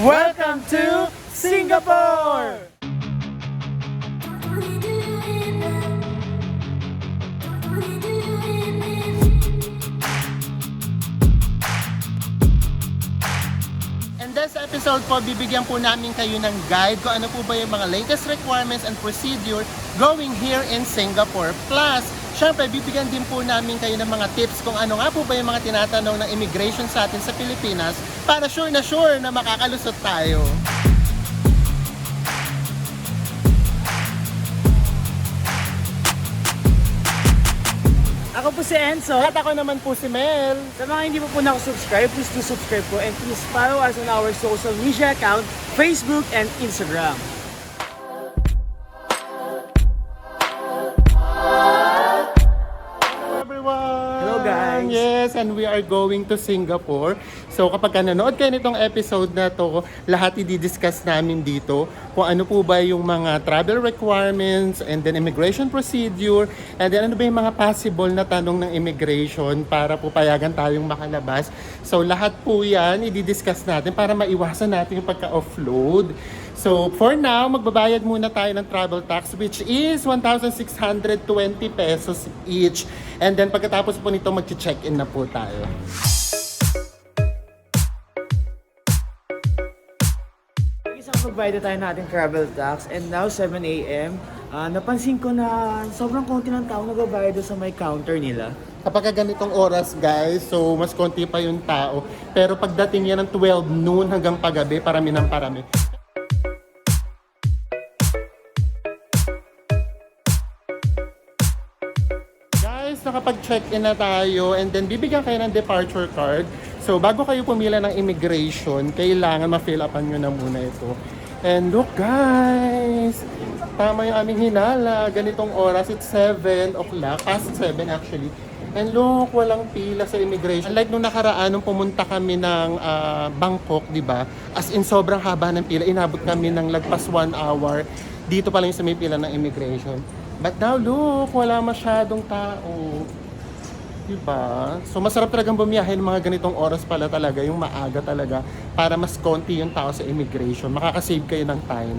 Welcome to Singapore! In this episode po, bibigyan po namin kayo ng guide kung ano po ba yung mga latest requirements and procedure going here in Singapore. Plus, syempre, bibigyan din po namin kayo ng mga tips kung ano nga po ba yung mga tinatanong ng immigration sa atin sa Pilipinas para sure na makakalusot tayo. Ako po si Enzo. At ako naman po si Mel. Sa mga hindi po nakasubscribe, please do subscribe po and please follow us on our social media account, Facebook and Instagram. Hello guys! Yes, and we are going to Singapore. So kapag nanonood kayo nitong episode na to, lahat i-discuss namin dito kung ano po ba yung mga travel requirements and then immigration procedure and then ano ba yung mga possible na tanong ng immigration para po payagan tayong makalabas. So lahat po yan i-discuss natin para maiwasan natin yung pagka-offload. So for now, magbabayad muna tayo ng travel tax which is 1,620 pesos each. And then pagkatapos po nito, mag-check-in na po tayo. Isang magbayad tayo natin travel tax and now 7 a.m. Napansin ko na sobrang konti ng tao nagbabayad sa may counter nila. Kapag ganitong oras guys, so mas konti pa yung tao. Pero pagdating yan ng 12 noon hanggang paggabi, parami ng parami. Guys, nakapag-check-in na tayo and then bibigyan kayo ng departure card. So bago kayo pumila ng immigration, kailangan ma-fill upan nyo na muna ito. And look guys, tama yung aming hinala. Ganitong oras, it's 7 o'clock, past 7 actually. And look, walang pila sa immigration. Like nung nakaraan, nung pumunta kami ng Bangkok, di ba? As in, sobrang haba ng pila. Inabot kami ng lagpas 1 hour. Dito pa lang yung sa may pila ng immigration. But now, look, wala masyadong tao. Diba? So, masarap talagang bumiyahe ng mga ganitong oras pala talaga, yung maaga talaga, para mas konti yung tao sa immigration. Makakasave kayo ng time.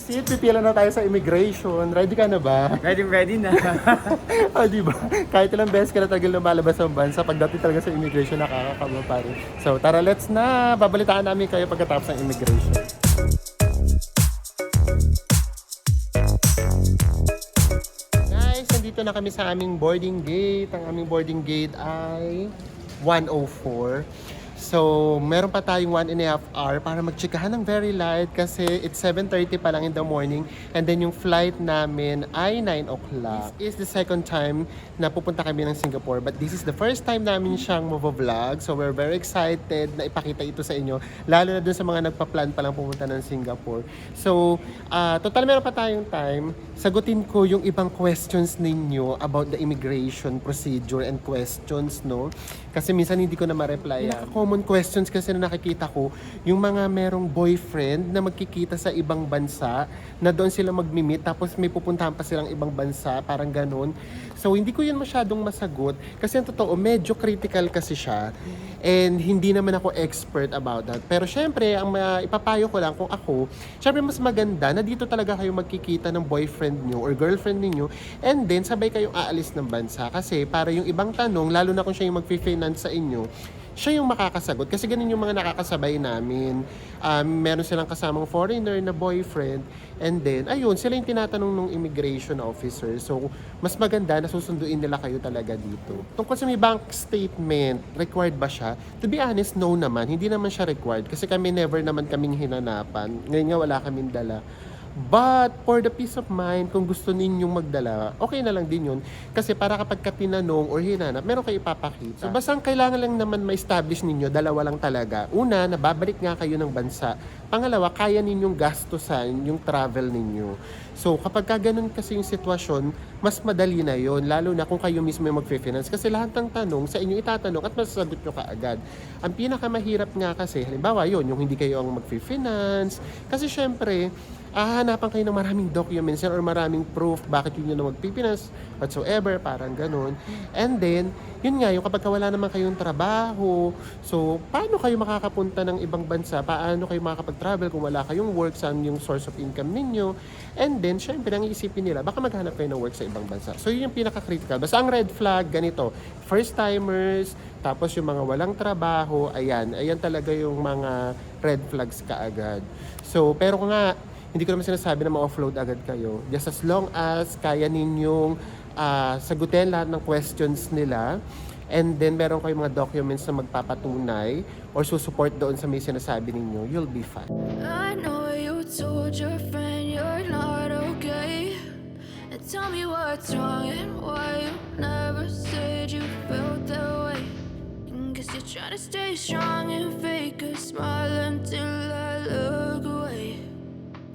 Sit, pipila na tayo sa immigration. Ready ka na ba? Ready na. Diba? Kahit ilang beses ka na tagal lumalabas ng bansa, pagdating talaga sa immigration, nakakakaba pa rin. So, tara, let's na! Babalitaan namin kayo pagkatapos ng immigration. Guys, nandito na kami sa aming boarding gate. Ang aming boarding gate ay 104. So, meron pa tayong 1.5 hour para magtsikahan ng very light kasi it's 7:30 pa lang in the morning and then yung flight namin ay 9 o'clock. This is the second time na pupunta kami ng Singapore but this is the first time namin siyang mavo-vlog. So, we're very excited na ipakita ito sa inyo lalo na dun sa mga nagpa-plan pa lang pumunta ng Singapore. So, total meron pa tayong time. Sagutin ko yung ibang questions ninyo about the immigration procedure and questions, no? Kasi minsan hindi ko na ma-reply. Common questions kasi na nakikita ko, yung mga merong boyfriend na magkikita sa ibang bansa, na doon sila magmi-meet, tapos may pupuntahan pa silang ibang bansa, parang ganun. So, hindi ko yun masyadong masagot. Kasi ang totoo, medyo critical kasi siya. And hindi naman ako expert about that. Pero syempre, ang ipapayo ko lang kung ako, syempre mas maganda na dito talaga kayo magkikita ng boyfriend nyo or girlfriend niyo and then sabay kayong aalis ng bansa. Kasi para yung ibang tanong, lalo na kung siya yung mag-finance sa inyo, siya yung makakasagot. Kasi ganun yung mga nakakasabay namin. Meron silang kasamang foreigner na boyfriend. And then, ayun, sila yung tinatanong ng immigration officer. So, mas maganda na susunduin nila kayo talaga dito. Tungkol sa may bank statement, required ba siya? To be honest, no naman. Hindi naman siya required. Kasi kami never naman kaming hinanapan. Ngayon nga wala kaming dala. But for the peace of mind, kung gusto ninyong magdala, okay na lang din yun. Kasi para kapag ka tinanong or hinanap, meron kayo ipapakita. So basta ang kailangan lang naman ma-establish ninyo, dalawa lang talaga. Una, nababalik nga kayo ng bansa. Pangalawa, kaya ninyong gastusan yung travel ninyo. So kapag ka ganun kasi yung sitwasyon, mas madali na yon, lalo na kung kayo mismo yung mag-finance. Kasi lahat ng tanong sa inyo itatanong at masasagot nyo kaagad. Ang pinakamahirap nga kasi, halimbawa yon, yung hindi kayo ang mag-finance. Kasi syempre, hahanapan kayo ng maraming documents or maraming proof bakit yun na magpipinas, whatsoever, parang ganun. And then, yun nga, yung kapag wala naman kayong trabaho, so, paano kayo makakapunta ng ibang bansa? Paano kayo makakapag-travel kung wala kayong work? Saan yung source of income ninyo? And then, syempre, ang iisipin nila, baka maghanap kayo ng work sa ibang bansa. So, yun yung pinaka-critical. Basta ang red flag, ganito, first-timers, tapos yung mga walang trabaho, ayan talaga yung mga red flags kaagad. So, pero nga, hindi ko naman sinasabi na ma-offload agad kayo. Just as long as kaya ninyong sagutin lahat ng questions nila, and then meron kayong mga documents na magpapatunay or susupport doon sa may sinasabi ninyo, you'll be fine. I know you told your friend you're not okay. And tell me what's wrong and why you never said you felt that way. And guess you're trying to stay strong and fake a smile until I look away.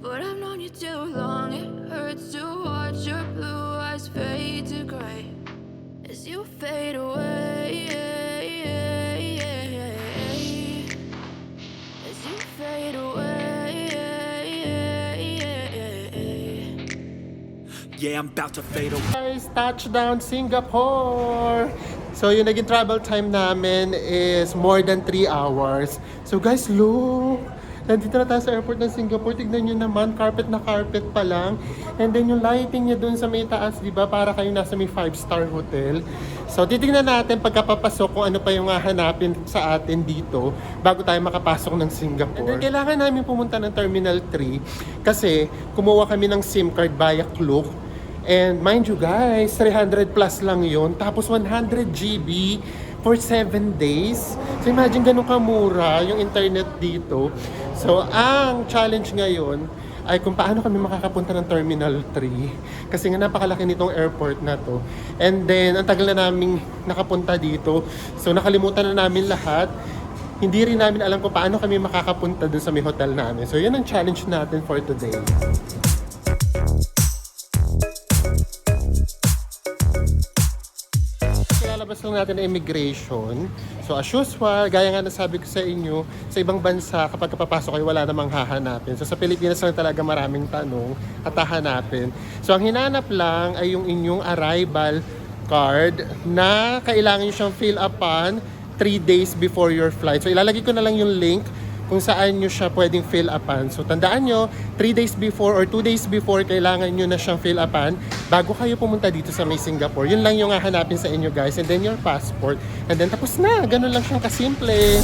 But I've known you too long, it hurts to watch your blue eyes fade to gray as you fade away. As you fade away. Yeah, I'm about to fade away. Guys, touchdown Singapore! So yung naging travel time namin is more than 3 hours. So guys, look! Nandito na tayo sa airport ng Singapore. Tignan nyo naman, carpet na carpet pa lang. And then yung lighting niya dun sa may taas, di ba? Para kayo nasa may 5-star hotel. So titignan natin pagkapapasok kung ano pa yung hahanapin sa atin dito bago tayo makapasok ng Singapore. And then kailangan namin pumunta ng Terminal 3 kasi kumuha kami ng SIM card via Klook. And mind you guys, 300 plus lang yon, tapos 100 GB for 7 days. So imagine ganun kamura yung internet dito. So ang challenge ngayon ay kung paano kami makakapunta ng Terminal 3. Kasi nga napakalaki nitong airport na to. And then ang tagal na naming nakapunta dito. So nakalimutan na namin lahat. Hindi rin namin alam kung paano kami makakapunta dun sa may hotel namin. So yan ang challenge natin for today. Lalabas lang natin ang immigration. So as usual, gaya nga nasabi ko sa inyo, sa ibang bansa kapag papasok kayo wala namang hahanapin. So sa Pilipinas lang talaga maraming tanong at hahanapin. So ang hinanap lang ay yung inyong arrival card na kailangan nyo siyang fill upon 3 days before your flight. So ilalagay ko na lang yung link kung saan nyo siya pwedeng fill upan. So tandaan nyo, 3 days before or 2 days before, kailangan nyo na siyang fill upan bago kayo pumunta dito sa may Singapore. Yun lang yung hahanapin sa inyo guys. And then your passport. And then tapos na. Ganun lang siyang kasimple.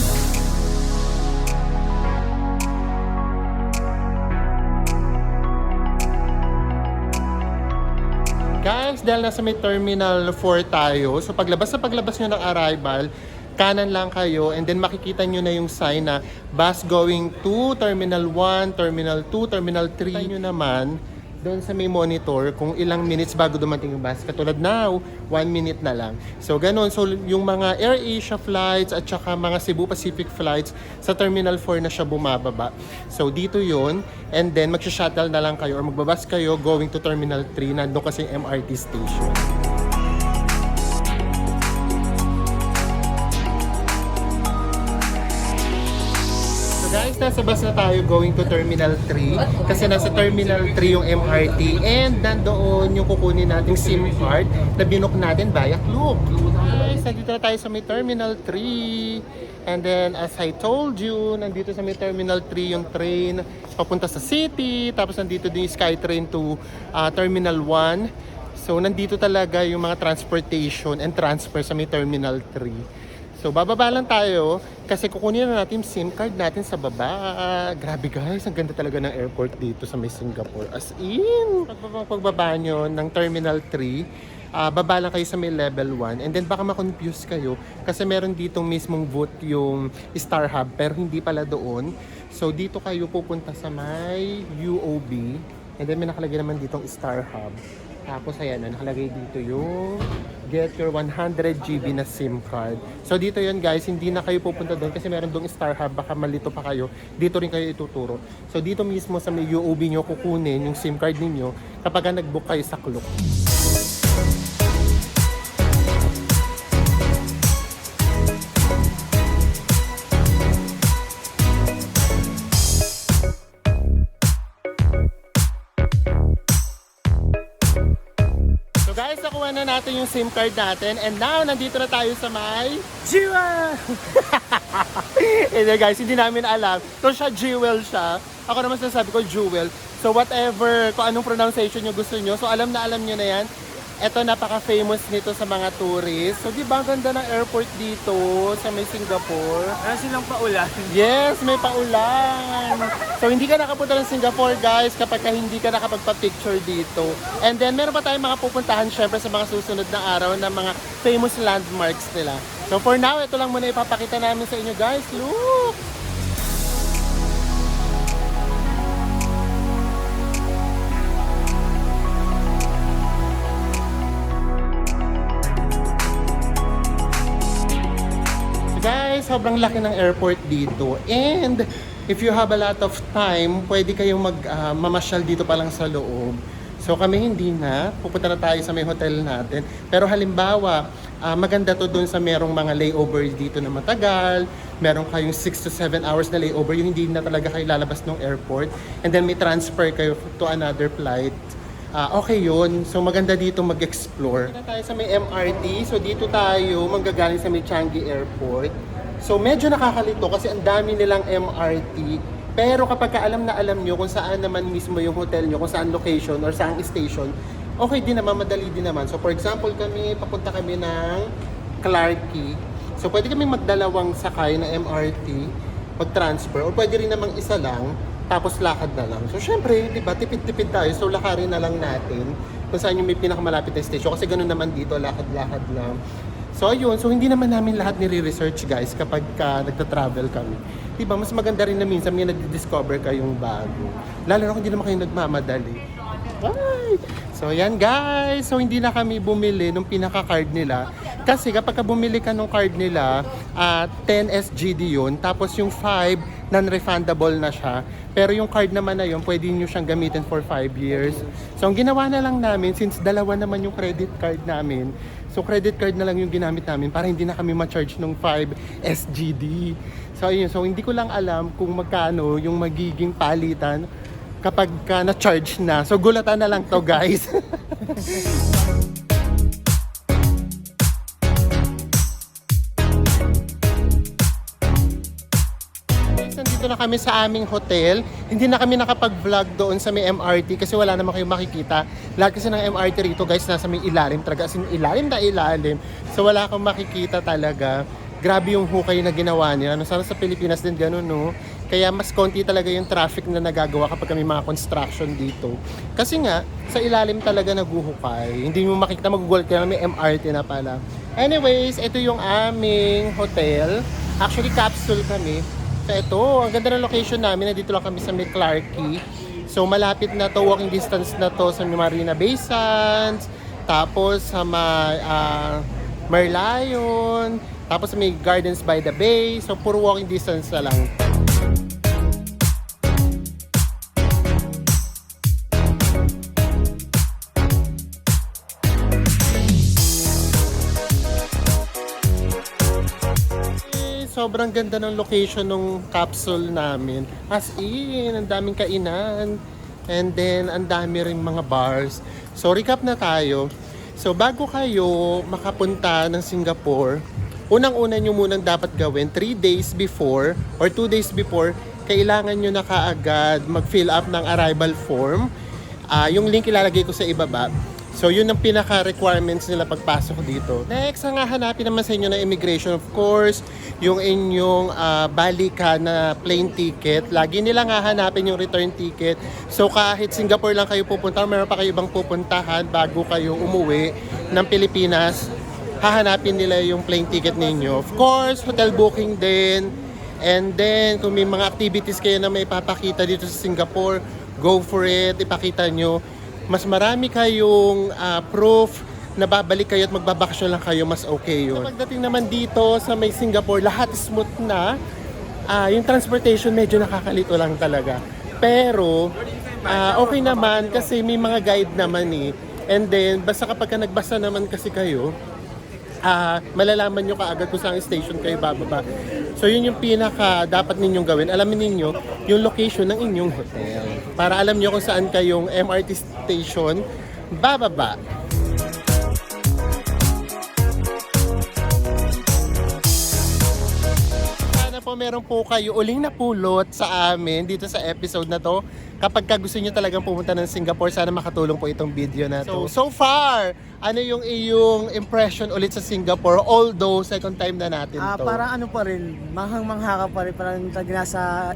Guys, dahil nasa may Terminal 4 tayo, so paglabas nyo ng arrival, kanan lang kayo and then makikita nyo na yung sign na bus going to Terminal 1, Terminal 2, Terminal 3. Tayo nyo naman doon sa may monitor kung ilang minutes bago dumating yung bus. Katulad now, 1 minute na lang. So ganun, so yung mga AirAsia flights at saka mga Cebu Pacific flights sa Terminal 4 na siya bumababa. So dito yun, and then magsha-shuttle na lang kayo or magbabas kayo going to Terminal 3, nandun kasi MRT station. Guys, nasa bus na tayo going to Terminal 3 kasi nasa Terminal 3 yung MRT and nandoon yung kukunin nating SIM card na binook natin via Klook. Guys, nandito na tayo sa may Terminal 3 and then as I told you, nandito sa may Terminal 3 yung train papunta sa city, tapos nandito din yung SkyTrain to Terminal 1. So nandito talaga yung mga transportation and transfer sa may Terminal 3. So, bababa lang tayo kasi kukunin na natin yung SIM card natin sa baba. Grabe guys, ang ganda talaga ng airport dito sa may Singapore. As in, pagbaba nyo ng Terminal 3, baba lang kayo sa may level 1 and then baka ma-confuse kayo kasi meron ditong mismong booth yung Star Hub pero hindi pala doon. So, dito kayo pupunta sa may UOB and then may nakalagay naman ditong Star Hub. Tapos ayan, nakalagay dito yung get your 100 GB na SIM card. So dito yun guys, hindi na kayo pupunta doon kasi meron doong Star Hub, baka malito pa kayo. Dito rin kayo ituturo. So dito mismo sa may UOB nyo kukunin yung SIM card ninyo kapag nag-book kayo sa Klook. nakuha na natin yung SIM card natin. And now, nandito na tayo sa may... Jiwa! Hindi guys, hindi namin alam. So siya, Jewel siya. Ako naman sinasabi ko, Jewel. So whatever, kung anong pronunciation nyo gusto nyo. So alam nyo na yan. Ito, napaka-famous nito sa mga tourists. So di ba, ganda ng airport dito sa may Singapore. Ano silang paulan? Yes, may paulan. So hindi ka nakapunta ng Singapore guys kapag hindi ka nakapagpa-picture dito. And then meron pa tayong mga pupuntahan syempre sa mga susunod na araw na mga famous landmarks nila. So for now, ito lang muna ipapakita namin sa inyo guys. Look! Guys, sobrang laki ng airport dito. And if you have a lot of time, pwede kayong mamasyal dito pa lang sa loob. So kami hindi na. Pupunta na tayo sa may hotel natin. Pero halimbawa, maganda to dun sa merong mga layover dito na matagal. Meron kayong 6 to 7 hours na layover. Yung hindi na talaga kayo lalabas ng airport. And then may transfer kayo to another flight. Okay yun. So maganda dito mag-explore. Dito tayo sa may MRT. So dito tayo manggagaling sa may Changi Airport. So medyo nakakalito kasi ang dami nilang MRT. Pero kapag alam na alam nyo kung saan naman mismo yung hotel nyo, kung saan location or saan station, okay din naman, madali din naman. So for example, papunta kami ng Clarke. So pwede kami magdalawang sakay na MRT, mag-transfer, o pwede rin namang isa lang, tapos lakad na lang. So syempre, di ba, tipid-tipid tayo. So lakarin na lang natin kung saan yung may pinakamalapit na station. Kasi ganun naman dito, lakad-lakad lang. So ayun, so hindi naman namin lahat nire-research guys kapag nagta-travel kami. Di ba, mas maganda rin na minsan may nag-discover kayong bago. Lalo na kung hindi naman kayo nagmamadali. Ay! So yan guys, so hindi na kami bumili nung pinaka-card nila. Kasi kapag bumili ka nung card nila, 10 SGD yun. Tapos yung 5, non-refundable na siya. Pero yung card naman na yun, pwede nyo siyang gamitin for 5 years. So ang ginawa na lang namin, since dalawa naman yung credit card namin, so credit card na lang yung ginamit namin para hindi na kami ma-charge ng 5 SGD. So ayun, so hindi ko lang alam kung magkano yung magiging palitan kapag na-charge na. So gulatan na lang to guys. Nandito na kami sa aming hotel. Hindi na kami nakapag-vlog doon sa may MRT kasi wala naman kayong makikita. Lahat kasi ng MRT rito guys nasa may ilalim talaga. As in, ilalim na ilalim. So wala kang makikita talaga. Grabe yung hukay na ginawa niya. Sana sa Pilipinas din gano'n, no? Kaya mas konti talaga yung traffic na nagagawa kapag may mga construction dito. Kasi nga, sa ilalim talaga naguhukay. Hindi mo makikita, magugulat ka na may MRT na pala. Anyways, ito yung aming hotel. Actually, capsule kami. So ito, ang ganda ng location namin. Nandito lang kami sa may Clarke. So malapit na to, walking distance na to sa Marina Bay Sands. Tapos sa Merlion. Tapos may Gardens by the Bay. So puro walking distance na lang. Sobrang ganda ng location ng capsule namin. As in, ang daming kainan. And then, ang dami rin mga bars. So, recap na tayo. So, bago kayo makapunta ng Singapore, unang-una nyo munang dapat gawin, 3 days before or 2 days before, kailangan nyo na kaagad mag-fill up ng arrival form. Yung link ilalagay ko sa ibaba. So, yun ang pinaka-requirements nila pagpasok dito. Next, ang hahanapin naman sa inyo na immigration, of course, yung inyong balikan na plane ticket. Lagi nilang hahanapin yung return ticket. So, kahit Singapore lang kayo pupunta, meron pa kayo ibang pupuntahan bago kayo umuwi ng Pilipinas, hahanapin nila yung plane ticket ninyo. Of course, hotel booking din. And then, kung may mga activities kayo na may papakita dito sa Singapore, go for it, ipakita nyo. Mas marami kayong proof na babalik kayo at magbabakasyon lang kayo, mas okay yun. So, pagdating naman dito sa may Singapore, lahat smooth na. Yung transportation medyo nakakalito lang talaga. Pero, okay naman kasi may mga guide naman eh. And then, basta kapag nagbasa naman kasi kayo, malalaman nyo kaagad kung saan station kayo bababa. So yun yung pinaka dapat ninyong gawin. Alamin ninyo yung location ng inyong hotel. Para alam nyo kung saan kayong MRT station bababa. po meron po kayo uling napulot sa amin dito sa episode na to. Kapag gusto nyo talagang pumunta ng Singapore, sana makatulong po itong video na to. So far, ano yung iyong impression ulit sa Singapore? Although, second time na natin to. Parang ano pa rin, manghang-mangha ka pa rin, parang nasa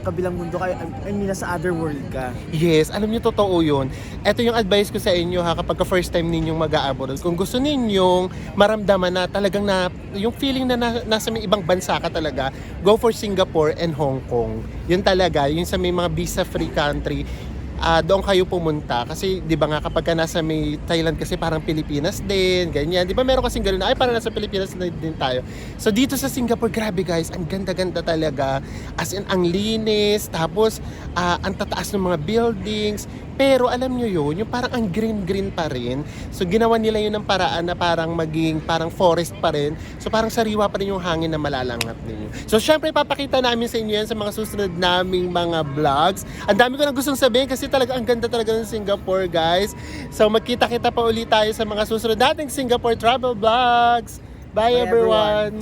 kabilang mundo ka, I mean, nasa other world ka. Yes, alam niyo totoo yun. Ito yung advice ko sa inyo ha, kapag first time ninyong mag-a-abroad. Kung gusto ninyong maramdaman na talagang yung feeling na nasa may ibang bansa ka talaga, go for Singapore and Hong Kong. Yun talaga, yun sa may mga visa-free country. Doon kayo pumunta kasi 'di ba nga kapag ka nasa may Thailand kasi parang Pilipinas din, ganyan. 'Di ba meron kasing ganoon na ay parang nasa Pilipinas na din tayo. So dito sa Singapore, grabe guys, ang ganda-ganda talaga. As in ang linis, tapos ang tataas ng mga buildings. Pero alam nyo yun, yung parang ang green-green pa rin. So ginawa nila yun ng paraan na parang maging parang forest pa rin. So parang sariwa pa rin yung hangin na malalangat ninyo. So syempre papakita namin sa inyo yan sa mga susunod naming mga vlogs. Ang dami ko na gustong sabihin kasi talaga ang ganda talaga ng Singapore, guys. So magkita-kita pa ulit tayo sa mga susunod nating Singapore travel vlogs. Bye everyone!